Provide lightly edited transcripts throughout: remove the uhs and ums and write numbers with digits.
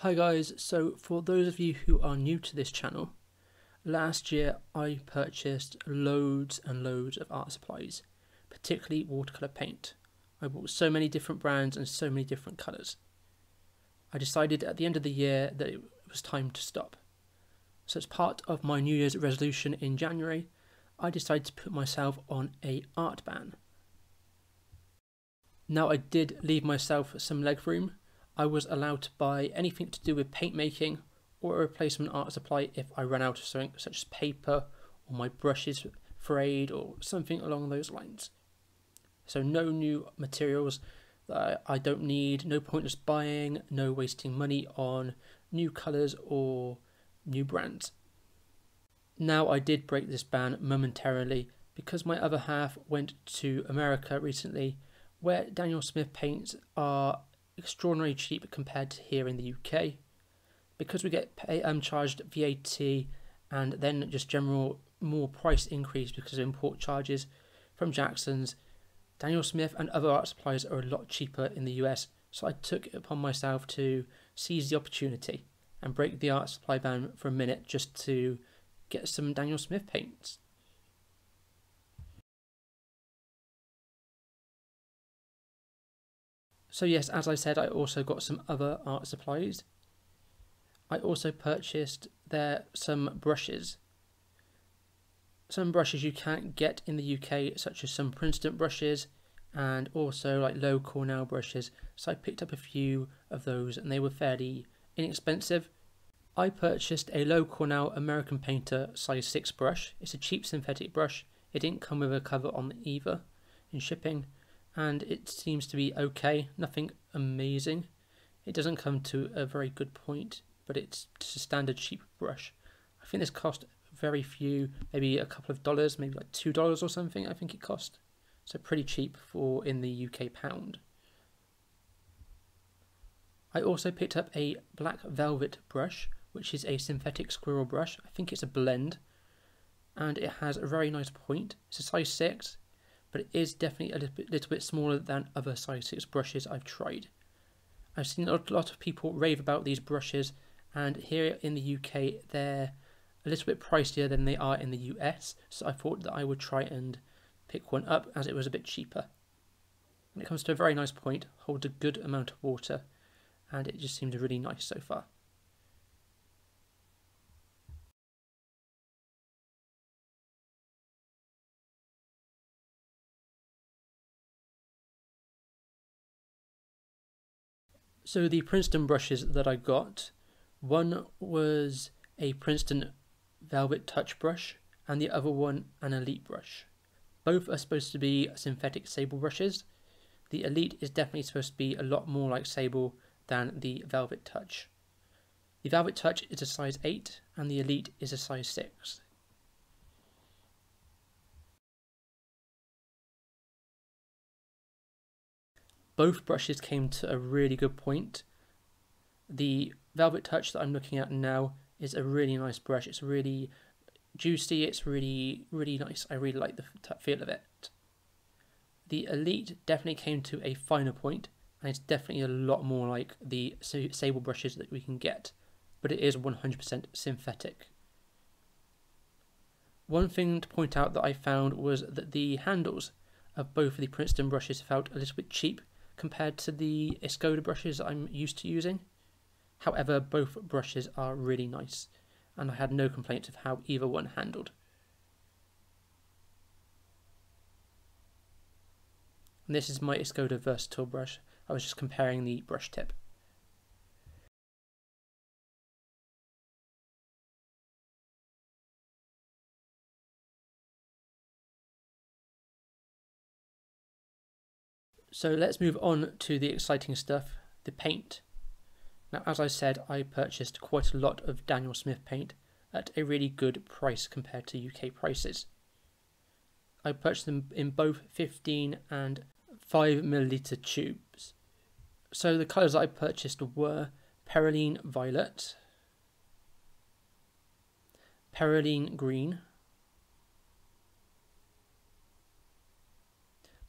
Hi guys, so for those of you who are new to this channel, last year I purchased loads and loads of art supplies, particularly watercolour paint. I bought so many different brands and so many different colours. I decided at the end of the year that it was time to stop. So as part of my New Year's resolution in January, I decided to put myself on a art ban. Now I did leave myself some leg room. I was allowed to buy anything to do with paint making or a replacement art supply if I ran out of something such as paper or my brushes frayed or something along those lines. So no new materials that I don't need, no pointless buying, no wasting money on new colours or new brands. Now I did break this ban momentarily because my other half went to America recently, where Daniel Smith paints are extraordinarily cheap compared to here in the UK. Because we get charged VAT and then just general more price increase because of import charges from Jackson's, Daniel Smith and other art supplies are a lot cheaper in the US, so I took it upon myself to seize the opportunity and break the art supply ban for a minute just to get some Daniel Smith paints. So yes, as I said, I also got some other art supplies. I also purchased some brushes. Some brushes you can't get in the UK, such as some Princeton brushes and also like low Cornell brushes. So I picked up a few of those and they were fairly inexpensive. I purchased a low Cornell American Painter size 6 brush. It's a cheap synthetic brush. It didn't come with a cover on either in shipping, and it seems to be okay, nothing amazing. It doesn't come to a very good point, but it's just a standard cheap brush. I think this cost very few, maybe a couple of dollars, maybe like $2 or something I think it cost. So pretty cheap for in the UK pound. I also picked up a black velvet brush, which is a synthetic squirrel brush. I think it's a blend, and it has a very nice point. It's a size 6, but it is definitely a little bit smaller than other size 6 brushes I've tried. I've seen a lot of people rave about these brushes, and here in the UK they're a little bit pricier than they are in the US, so I thought that I would try and pick one up as it was a bit cheaper. When it comes to a very nice point, holds a good amount of water, and it just seems really nice so far. So the Princeton brushes that I got, one was a Princeton Velvet Touch brush and the other one an Elite brush. Both are supposed to be synthetic sable brushes. The Elite is definitely supposed to be a lot more like sable than the Velvet Touch. The Velvet Touch is a size 8 and the Elite is a size 6. Both brushes came to a really good point. The Velvet Touch that I'm looking at now is a really nice brush. It's really juicy, it's really nice. I really like the feel of it. The Elite definitely came to a finer point, and it's definitely a lot more like the sable brushes that we can get, but it is 100% synthetic. One thing to point out that I found was that the handles of both of the Princeton brushes felt a little bit cheap compared to the Escoda brushes I'm used to using. However, both brushes are really nice, and I had no complaints of how either one handled. And this is my Escoda Versatile brush. I was just comparing the brush tip. So let's move on to the exciting stuff, the paint. Now, as I said, I purchased quite a lot of Daniel Smith paint at a really good price compared to UK prices. I purchased them in both 15 and 5ml tubes. So the colours I purchased were Perylene Violet, Perylene Green,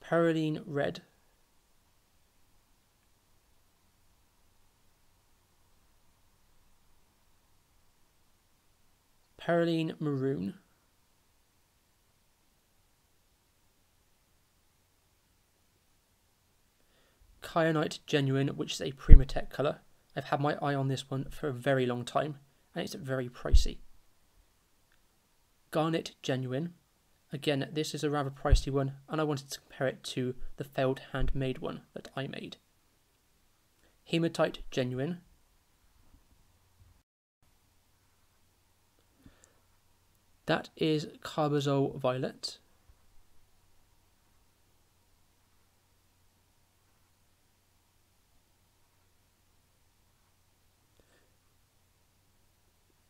Perylene Red, Perylene Maroon, Kyanite Genuine, which is a Primatech colour. I've had my eye on this one for a very long time, and it's very pricey. Garnet Genuine. Again, this is a rather pricey one, and I wanted to compare it to the failed handmade one that I made. Hematite Genuine. That is Carbazole Violet.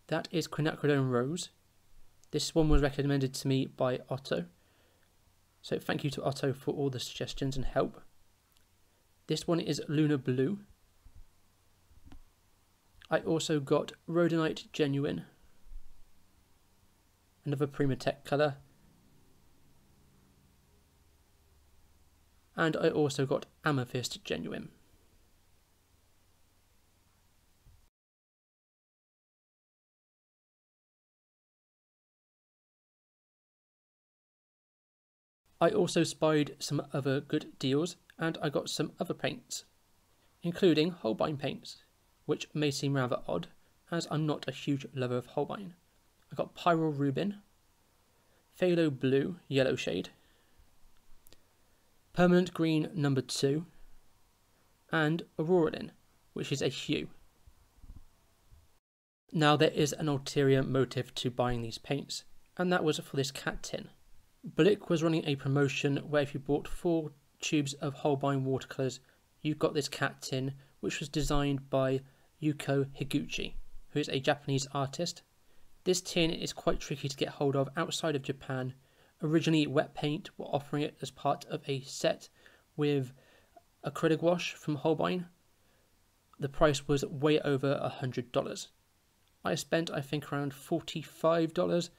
That is Quinacridone Rose. This one was recommended to me by Otto. So thank you to Otto for all the suggestions and help. This one is Lunar Blue. I also got Rhodonite Genuine. Another Primatech colour. And I also got Amethyst Genuine. I also spied some other good deals, and I got some other paints, including Holbein paints, which may seem rather odd, as I'm not a huge lover of Holbein. I got Pyrrole Rubin, Phthalo Blue, yellow shade, Permanent Green number 2, and Auroralin, which is a hue. Now there is an ulterior motive to buying these paints, and that was for this cat tin. Blick was running a promotion where if you bought 4 tubes of Holbein watercolours, you got this cat tin, which was designed by Yuko Higuchi, who is a Japanese artist. This tin is quite tricky to get hold of outside of Japan. Originally, Wet Paint were offering it as part of a set with acrylic wash from Holbein. The price was way over $100. I spent, I think, around $45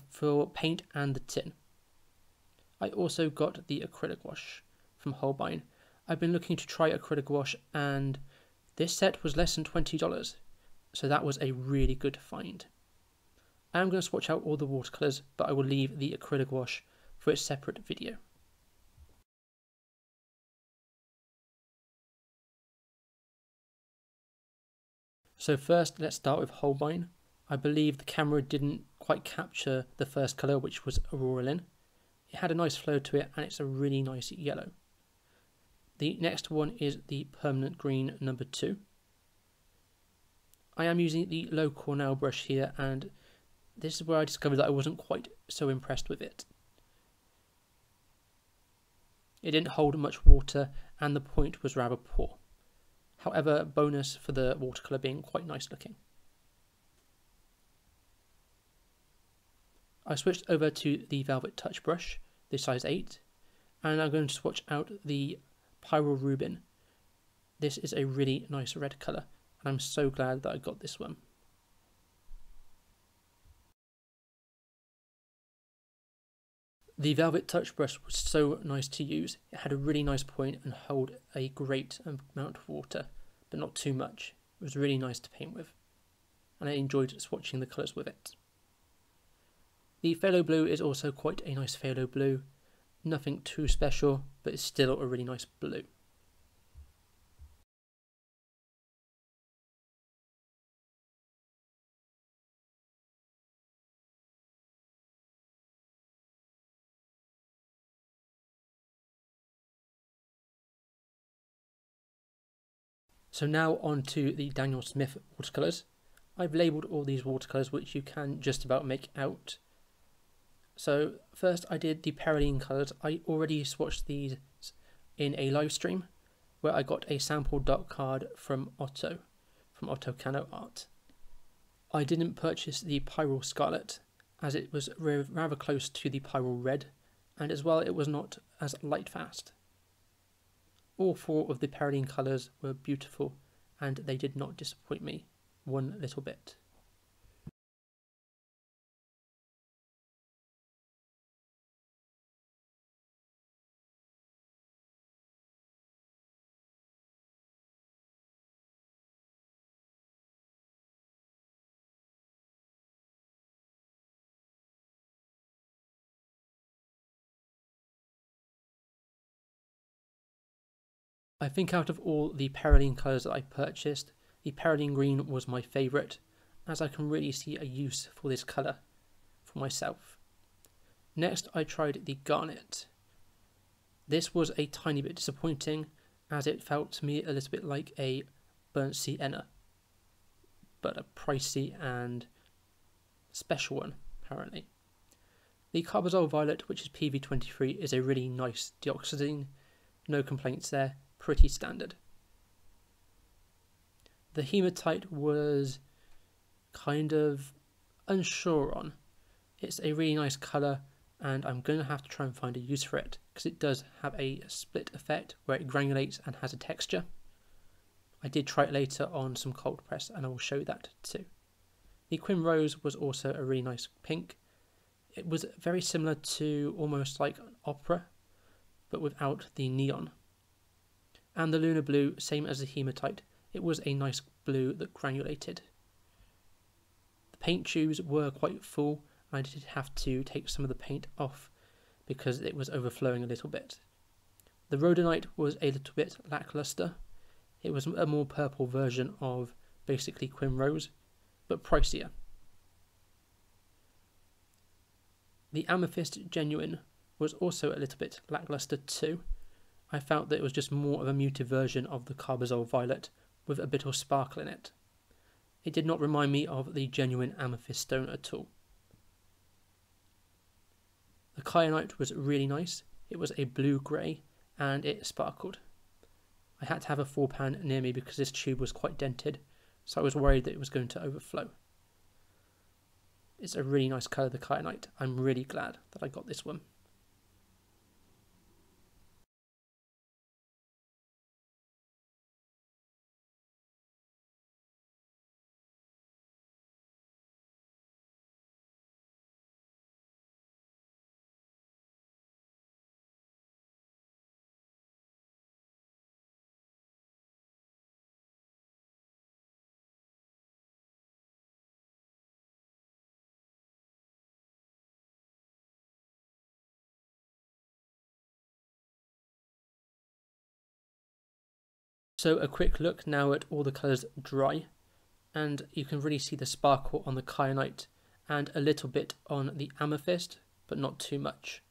for paint and the tin. I also got the acrylic wash from Holbein. I've been looking to try acrylic wash, and this set was less than $20, so that was a really good find. I am going to swatch out all the watercolours, but I will leave the acrylic wash for a separate video. So first, let's start with Holbein. I believe the camera didn't quite capture the first colour, which was Auroralin. It had a nice flow to it, and it's a really nice yellow. The next one is the Permanent Green number 2. I am using the low Cornell brush here, and this is where I discovered that I wasn't quite so impressed with it. It didn't hold much water, and the point was rather poor. However, bonus for the watercolour being quite nice looking. I switched over to the Velvet Touch brush, the size 8, and I'm going to swatch out the Pyrrole Rubin. This is a really nice red colour, and I'm so glad that I got this one. The Velvet Touch brush was so nice to use. It had a really nice point and held a great amount of water, but not too much. It was really nice to paint with, and I enjoyed swatching the colours with it. The Phthalo Blue is also quite a nice Phthalo Blue. Nothing too special, but it's still a really nice blue. So now on to the Daniel Smith watercolours. I've labelled all these watercolours, which you can just about make out. So first I did the Perylene colours. I already swatched these in a live stream where I got a sample dot card from Otto Cano Art. I didn't purchase the Pyrrole Scarlet as it was rather close to the Pyrrole Red, and as well it was not as light fast. All 4 of the Perylene colours were beautiful, and they did not disappoint me one little bit. I think out of all the Perylene colours that I purchased, the Perylene Green was my favourite, as I can really see a use for this colour for myself. Next I tried the Garnet. This was a tiny bit disappointing, as it felt to me a little bit like a burnt sienna, but a pricey and special one apparently. The Carbazole Violet, which is PV23, is a really nice dioxazine, no complaints there, pretty standard. The Hematite was kind of unsure on. It's a really nice colour, and I'm going to have to try and find a use for it, because it does have a split effect where it granulates and has a texture. I did try it later on some cold press, and I will show you that too. The Quim Rose was also a really nice pink. It was very similar to almost like an opera, but without the neon. And the Lunar Blue, same as the Hematite, it was a nice blue that granulated. The paint tubes were quite full, and I did have to take some of the paint off because it was overflowing a little bit. The Rhodonite was a little bit lackluster. It was a more purple version of basically Quim Rose, but pricier. The Amethyst Genuine was also a little bit lackluster too. I felt that it was just more of a muted version of the Carbazole Violet with a bit of sparkle in it. It did not remind me of the genuine amethyst stone at all. The Kyanite was really nice. It was a blue-grey and it sparkled. I had to have a 4-pan near me because this tube was quite dented, so I was worried that it was going to overflow. It's a really nice colour, the Kyanite. I'm really glad that I got this one. So a quick look now at all the colours dry, and you can really see the sparkle on the Kyanite and a little bit on the Amethyst, but not too much.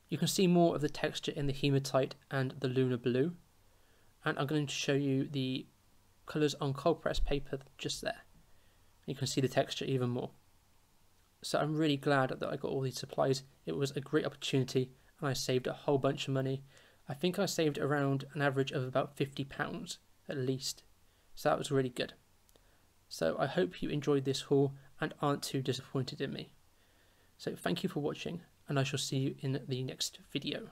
You can see more of the texture in the Hematite and the Lunar Blue, and I'm going to show you the colours on cold press paper just there. You can see the texture even more. So I'm really glad that I got all these supplies. It was a great opportunity and I saved a whole bunch of money. I think I saved around an average of about £50 at least. So that was really good. So I hope you enjoyed this haul and aren't too disappointed in me. So thank you for watching, and I shall see you in the next video.